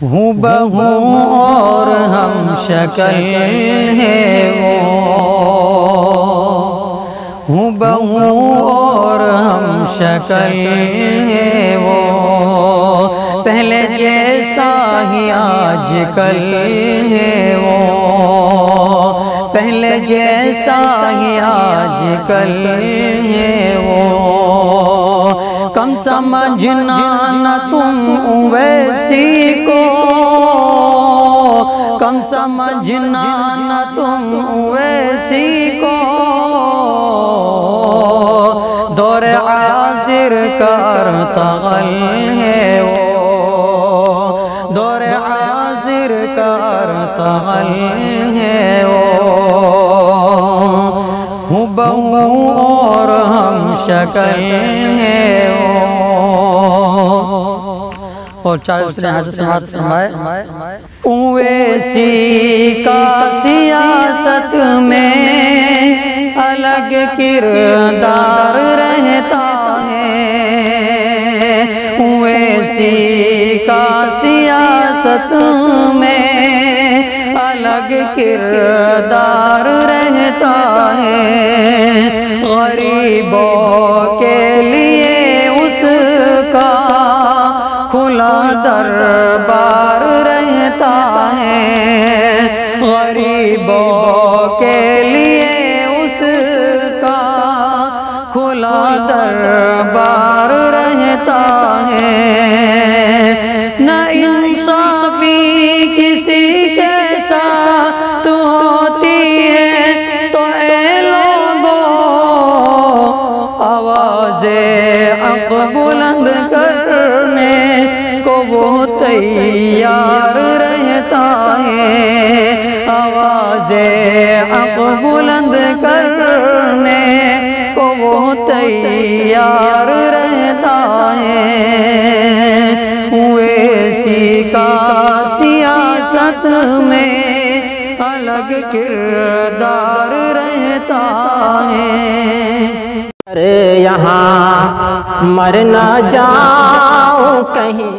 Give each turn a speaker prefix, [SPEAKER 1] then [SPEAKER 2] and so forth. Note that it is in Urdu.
[SPEAKER 1] ہوں بہو اور ہم شکل ہے وہ، ہوں بہو اور ہم شکل ہے وہ، پہلے جیسا ہی آج کل ہے وہ، پہلے جیسا ہی آج کل ہے وہ، کم سمجھنا نہ تم ویسی کو، کم سمجھنا نہ تم ویسی کو، دور حاضر کا ارطغرل ہے وہ، دور حاضر کا ارطغرل ہے وہ، ہوں بہو اور ہم شکل ہے وہ۔ اور چار دوسرے حضرت سماعت فرمائے، اویسی کا سیاست میں الگ کردار رہتا ہے، اویسی کا سیاست میں الگ کردار رہتا ہے، غریبوں کے لیے اس کا کھلا دربار رہتا ہے، غریبوں کے لیے اس کا کھلا دربار رہتا ہے، نہ انصافی کسی کے ساتھ ہوتی ہے تو اے لوگوں آواز حق بلند کرنے کو وہ تیار رہتا ہے، آواز حق بلند کرنے کو وہ تیار رہتا ہے، ویسی کا سیاست میں الگ کردار رہتا ہے۔
[SPEAKER 2] ارے یہاں مر نہ جاؤں کہیں